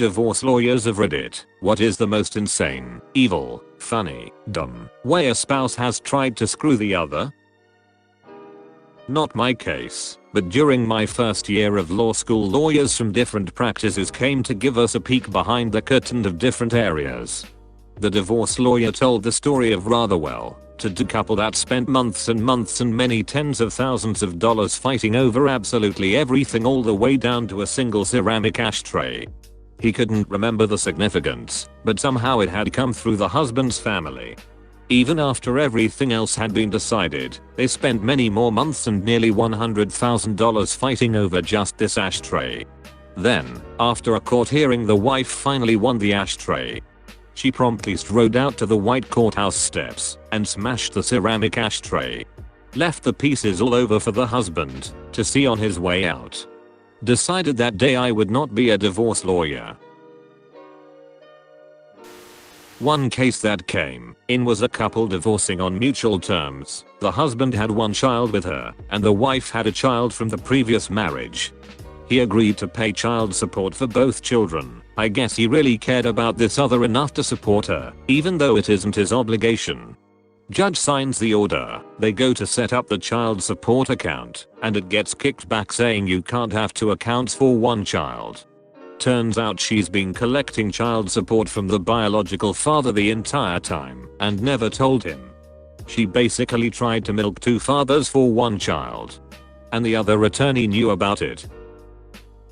Divorce lawyers of Reddit, what is the most insane, evil, funny, dumb way a spouse has tried to screw the other? Not my case, but during my first year of law school, lawyers from different practices came to give us a peek behind the curtain of different areas. The divorce lawyer told the story of a couple that spent months and months and many tens of thousands of dollars fighting over absolutely everything, all the way down to a single ceramic ashtray. He couldn't remember the significance, but somehow it had come through the husband's family. Even after everything else had been decided, they spent many more months and nearly $100,000 fighting over just this ashtray. Then, after a court hearing, the wife finally won the ashtray. She promptly strode out to the white courthouse steps and smashed the ceramic ashtray. Left the pieces all over for the husband to see on his way out. Decided that day I would not be a divorce lawyer. One case that came in was a couple divorcing on mutual terms. The husband had one child with her, and the wife had a child from the previous marriage. He agreed to pay child support for both children. I guess he really cared about this other enough to support her, even though it isn't his obligation. Judge signs the order. They go to set up the child support account, and it gets kicked back saying you can't have two accounts for one child. Turns out she's been collecting child support from the biological father the entire time and never told him. She basically tried to milk two fathers for one child. And the other attorney knew about it.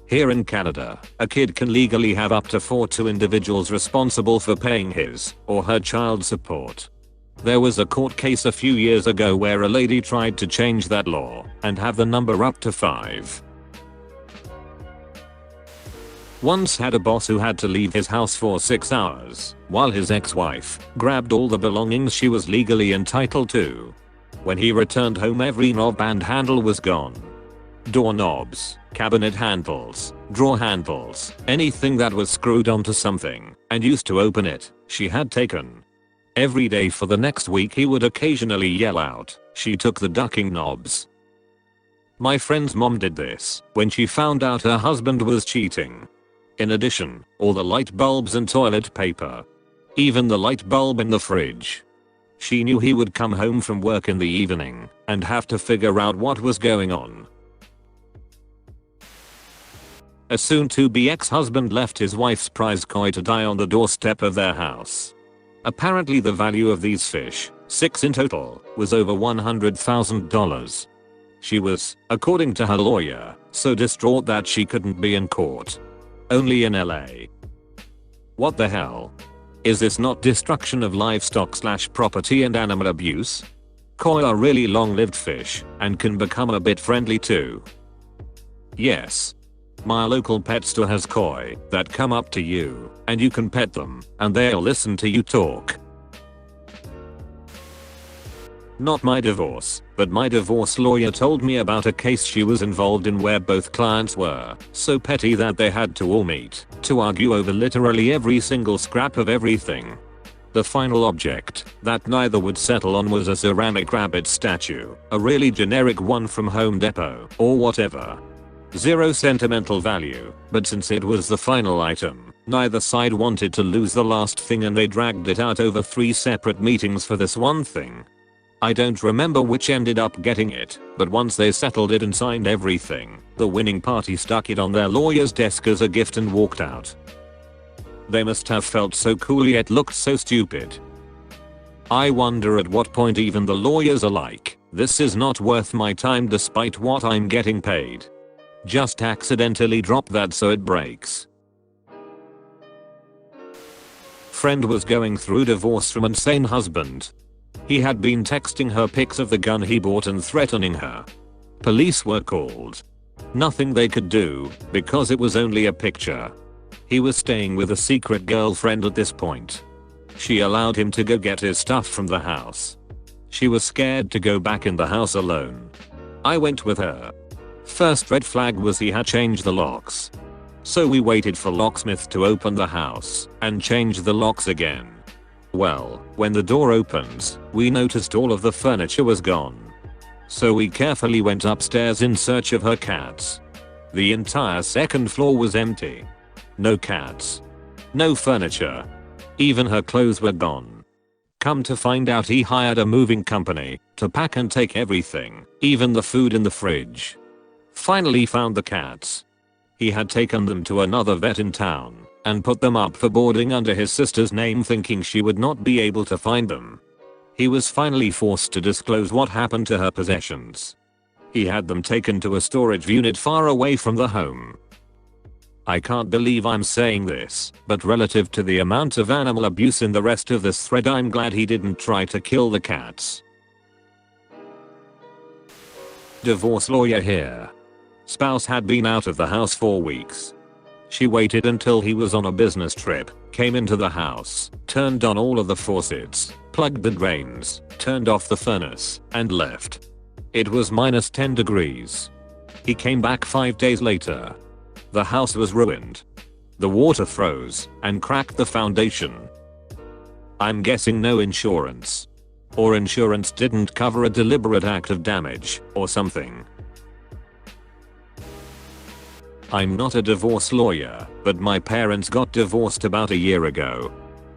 Here in Canada, a kid can legally have up to two individuals responsible for paying his or her child support. There was a court case a few years ago where a lady tried to change that law and have the number up to 5. Once had a boss who had to leave his house for 6 hours while his ex-wife grabbed all the belongings she was legally entitled to. When he returned home, every knob and handle was gone. Doorknobs, cabinet handles, drawer handles, anything that was screwed onto something and used to open it, she had taken. Every day for the next week he would occasionally yell out, "She took the ducking knobs." My friend's mom did this when she found out her husband was cheating. In addition, all the light bulbs and toilet paper. Even the light bulb in the fridge. She knew he would come home from work in the evening and have to figure out what was going on. A soon-to-be ex-husband left his wife's prize koi to die on the doorstep of their house. Apparently the value of these fish, 6 in total, was over $100,000. She was, according to her lawyer, so distraught that she couldn't be in court. Only in LA. What the hell? Is this not destruction of livestock/property and animal abuse? Koi are really long-lived fish and can become a bit friendly too. Yes. My local pet store has koi that come up to you and you can pet them and they'll listen to you talk. Not my divorce, but my divorce lawyer told me about a case she was involved in where both clients were so petty that they had to all meet to argue over literally every single scrap of everything. The final object that neither would settle on was a ceramic rabbit statue, a really generic one from Home Depot or whatever. Zero sentimental value, but since it was the final item, neither side wanted to lose the last thing and they dragged it out over 3 separate meetings for this one thing. I don't remember which ended up getting it, but once they settled it and signed everything, the winning party stuck it on their lawyer's desk as a gift and walked out. They must have felt so cool yet looked so stupid. I wonder at what point even the lawyers are like, this is not worth my time despite what I'm getting paid. Just accidentally drop that so it breaks. Friend was going through divorce from insane husband. He had been texting her pics of the gun he bought and threatening her. Police were called. Nothing they could do because it was only a picture. He was staying with a secret girlfriend at this point. She allowed him to go get his stuff from the house. She was scared to go back in the house alone. I went with her. First red flag was he had changed the locks. So we waited for locksmith to open the house and change the locks again. Well, when the door opens, we noticed all of the furniture was gone. So we carefully went upstairs in search of her cats. The entire second floor was empty. No cats. No furniture. Even her clothes were gone. Come to find out, he hired a moving company to pack and take everything, even the food in the fridge. Finally found the cats. He had taken them to another vet in town and put them up for boarding under his sister's name, thinking she would not be able to find them. He was finally forced to disclose what happened to her possessions. He had them taken to a storage unit far away from the home. I can't believe I'm saying this, but relative to the amount of animal abuse in the rest of this thread, I'm glad he didn't try to kill the cats. Divorce lawyer here. Spouse had been out of the house for weeks. She waited until he was on a business trip, came into the house, turned on all of the faucets, plugged the drains, turned off the furnace, and left. It was -10 degrees. He came back 5 days later. The house was ruined. The water froze and cracked the foundation. I'm guessing no insurance. Or insurance didn't cover a deliberate act of damage or something. I'm not a divorce lawyer, but my parents got divorced about a year ago.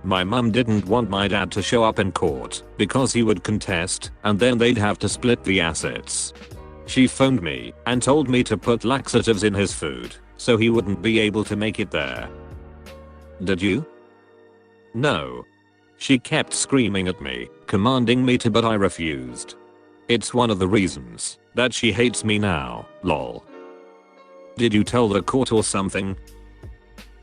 My mum didn't want my dad to show up in court because he would contest and then they'd have to split the assets. She phoned me and told me to put laxatives in his food so he wouldn't be able to make it there. Did you? No. She kept screaming at me, commanding me to, but I refused. It's one of the reasons that she hates me now, lol. Did you tell the court or something?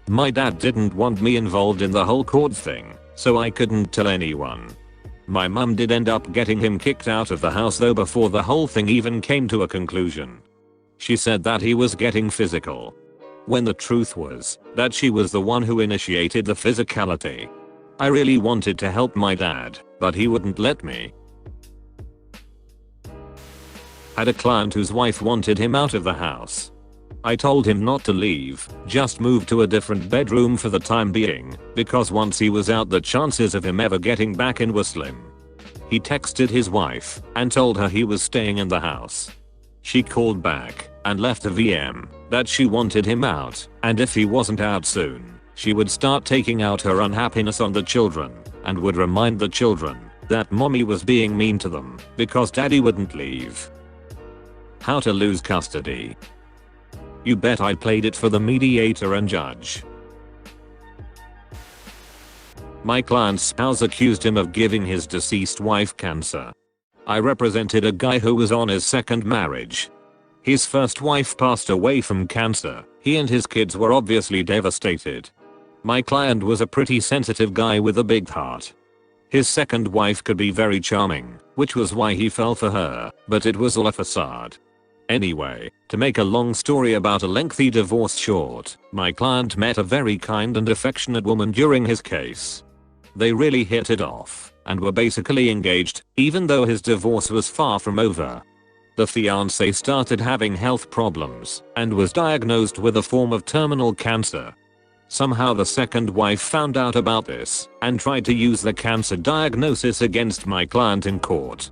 My dad didn't want me involved in the whole court thing, so I couldn't tell anyone. My mum did end up getting him kicked out of the house though before the whole thing even came to a conclusion. She said that he was getting physical, when the truth was that she was the one who initiated the physicality. I really wanted to help my dad, but he wouldn't let me. Had a client whose wife wanted him out of the house. I told him not to leave, just move to a different bedroom for the time being, because once he was out the chances of him ever getting back in were slim. He texted his wife and told her he was staying in the house. She called back and left a VM that she wanted him out, and if he wasn't out soon, she would start taking out her unhappiness on the children and would remind the children that mommy was being mean to them because daddy wouldn't leave. How to lose custody. You bet I played it for the mediator and judge. My client's spouse accused him of giving his deceased wife cancer. I represented a guy who was on his second marriage. His first wife passed away from cancer. He and his kids were obviously devastated. My client was a pretty sensitive guy with a big heart. His second wife could be very charming, which was why he fell for her, but it was all a facade. Anyway, to make a long story about a lengthy divorce short, my client met a very kind and affectionate woman during his case. They really hit it off and were basically engaged, even though his divorce was far from over. The fiancé started having health problems and was diagnosed with a form of terminal cancer. Somehow the second wife found out about this and tried to use the cancer diagnosis against my client in court.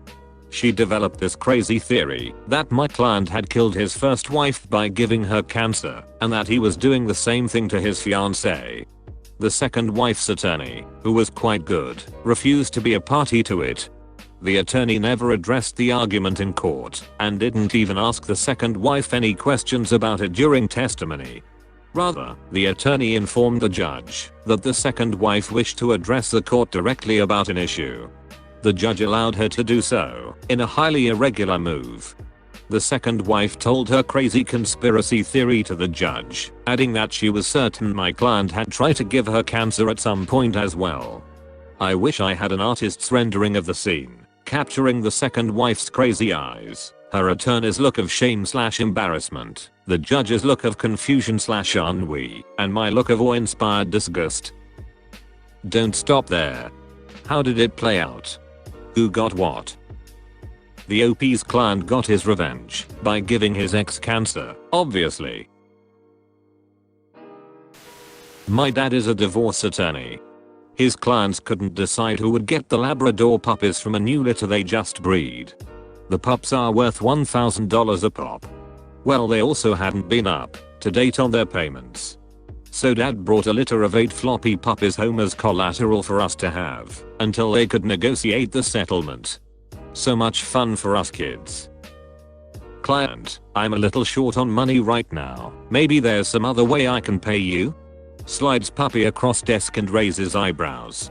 She developed this crazy theory that my client had killed his first wife by giving her cancer and that he was doing the same thing to his fiancée. The second wife's attorney, who was quite good, refused to be a party to it. The attorney never addressed the argument in court and didn't even ask the second wife any questions about it during testimony. Rather, the attorney informed the judge that the second wife wished to address the court directly about an issue. The judge allowed her to do so, in a highly irregular move. The second wife told her crazy conspiracy theory to the judge, adding that she was certain my client had tried to give her cancer at some point as well. I wish I had an artist's rendering of the scene, capturing the second wife's crazy eyes, her attorney's look of shame/embarrassment, the judge's look of confusion/ennui, and my look of awe-inspired disgust. Don't stop there. How did it play out? Who got what? The OP's client got his revenge by giving his ex cancer, obviously. My dad is a divorce attorney. His clients couldn't decide who would get the Labrador puppies from a new litter they just breed. The pups are worth $1,000 a pop. Well, they also hadn't been up to date on their payments. So dad brought a litter of 8 floppy puppies home as collateral for us to have until they could negotiate the settlement. So much fun for us kids. Client, I'm a little short on money right now. Maybe there's some other way I can pay you? Slides puppy across desk and raises eyebrows.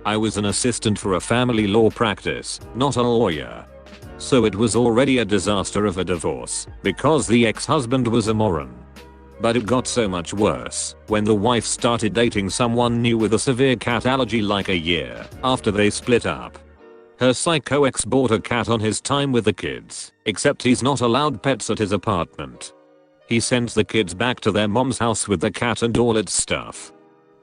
I was an assistant for a family law practice, not a lawyer. So it was already a disaster of a divorce because the ex-husband was a moron. But it got so much worse when the wife started dating someone new with a severe cat allergy like a year after they split up. Her psycho ex bought a cat on his time with the kids, except he's not allowed pets at his apartment. He sends the kids back to their mom's house with the cat and all its stuff.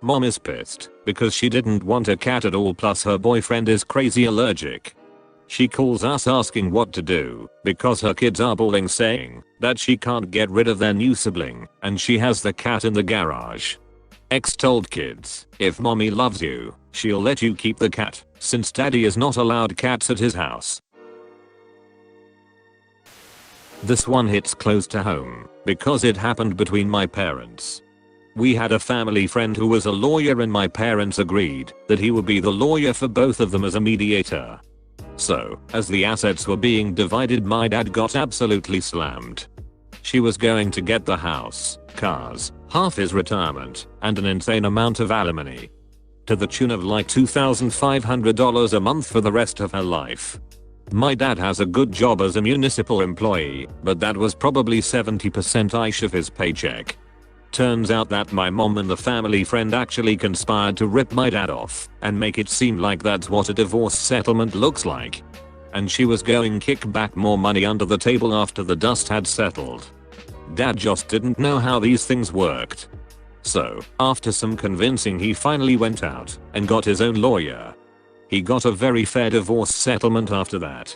Mom is pissed because she didn't want a cat at all, plus her boyfriend is crazy allergic. She calls us asking what to do because her kids are bawling, saying that she can't get rid of their new sibling and she has the cat in the garage. Ex told kids, if mommy loves you, she'll let you keep the cat since daddy is not allowed cats at his house. This one hits close to home because it happened between my parents. We had a family friend who was a lawyer and my parents agreed that he would be the lawyer for both of them as a mediator. So, as the assets were being divided, my dad got absolutely slammed. She was going to get the house, cars, half his retirement, and an insane amount of alimony. To the tune of like $2,500 a month for the rest of her life. My dad has a good job as a municipal employee, but that was probably 70% of his paycheck. Turns out that my mom and the family friend actually conspired to rip my dad off and make it seem like that's what a divorce settlement looks like. And she was going to kick back more money under the table after the dust had settled. Dad just didn't know how these things worked. So, after some convincing, he finally went out and got his own lawyer. He got a very fair divorce settlement after that.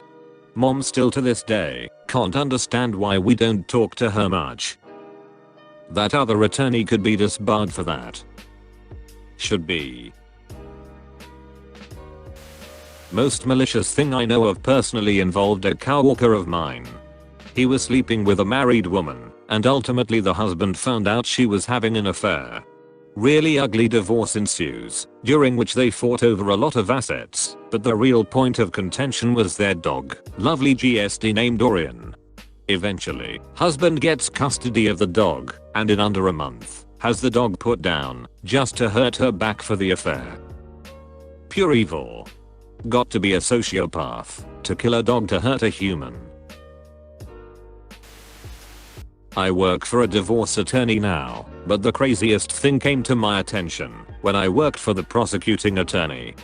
Mom still to this day can't understand why we don't talk to her much. That other attorney could be disbarred for that. Should be. Most malicious thing I know of personally involved a coworker of mine. He was sleeping with a married woman, and ultimately the husband found out she was having an affair. Really ugly divorce ensues, during which they fought over a lot of assets, but the real point of contention was their dog, lovely GSD named Orion. Eventually, husband gets custody of the dog, and in under a month, has the dog put down, just to hurt her back for the affair. Pure evil. Got to be a sociopath, to kill a dog to hurt a human. I work for a divorce attorney now, but the craziest thing came to my attention when I worked for the prosecuting attorney.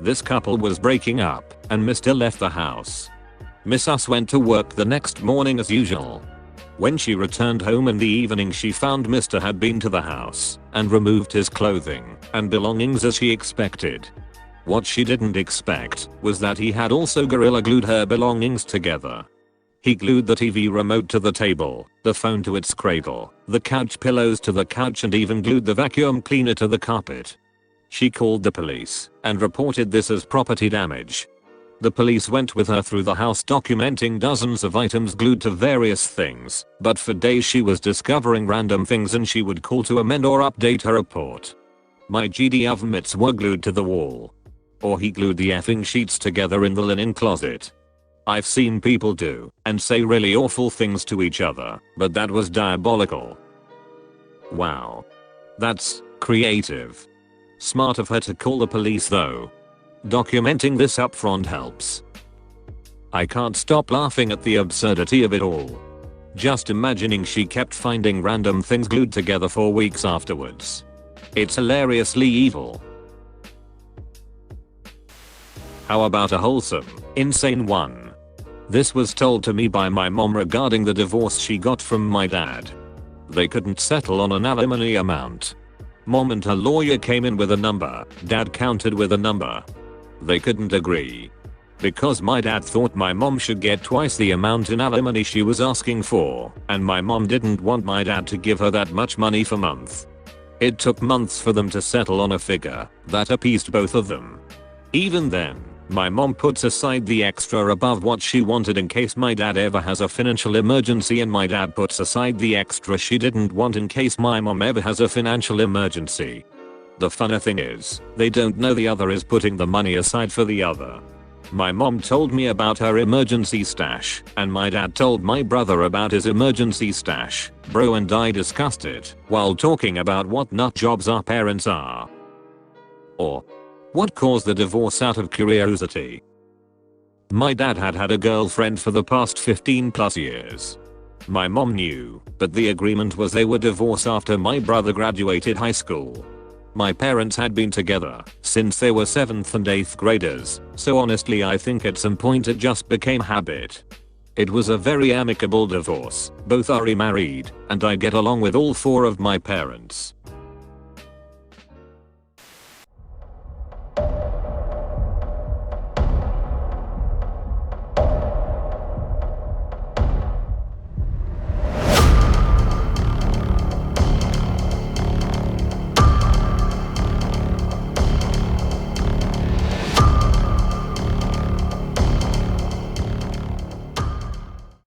This couple was breaking up, and Mr. left the house. Miss Us went to work the next morning as usual. When she returned home in the evening, she found Mr. had been to the house and removed his clothing and belongings as she expected. What she didn't expect was that he had also gorilla glued her belongings together. He glued the TV remote to the table, the phone to its cradle, the couch pillows to the couch, and even glued the vacuum cleaner to the carpet. She called the police and reported this as property damage. The police went with her through the house, documenting dozens of items glued to various things, but for days she was discovering random things and she would call to amend or update her report. My GD oven mitts were glued to the wall. Or he glued the effing sheets together in the linen closet. I've seen people do and say really awful things to each other, but that was diabolical. Wow. That's creative. Smart of her to call the police though. Documenting this upfront helps. I can't stop laughing at the absurdity of it all. Just imagining she kept finding random things glued together for weeks afterwards. It's hilariously evil. How about a wholesome, insane one? This was told to me by my mom regarding the divorce she got from my dad. They couldn't settle on an alimony amount. Mom and her lawyer came in with a number, dad countered with a number. They couldn't agree. Because my dad thought my mom should get twice the amount in alimony she was asking for, and my mom didn't want my dad to give her that much money for months. It took months for them to settle on a figure that appeased both of them. Even then, My mom puts aside the extra above what she wanted in case my dad ever has a financial emergency, and my dad puts aside the extra she didn't want in case my mom ever has a financial emergency. The funny thing is, they don't know the other is putting the money aside for the other. My mom told me about her emergency stash, and my dad told my brother about his emergency stash. Bro and I discussed it while talking about what nut jobs our parents are. Or what caused the divorce out of curiosity. My dad had had a girlfriend for the past 15 plus years. My mom knew, but the agreement was they would divorce after my brother graduated high school. My parents had been together since they were 7th and 8th graders, so honestly I think at some point it just became habit. It was a very amicable divorce, both are remarried, and I get along with all 4 of my parents.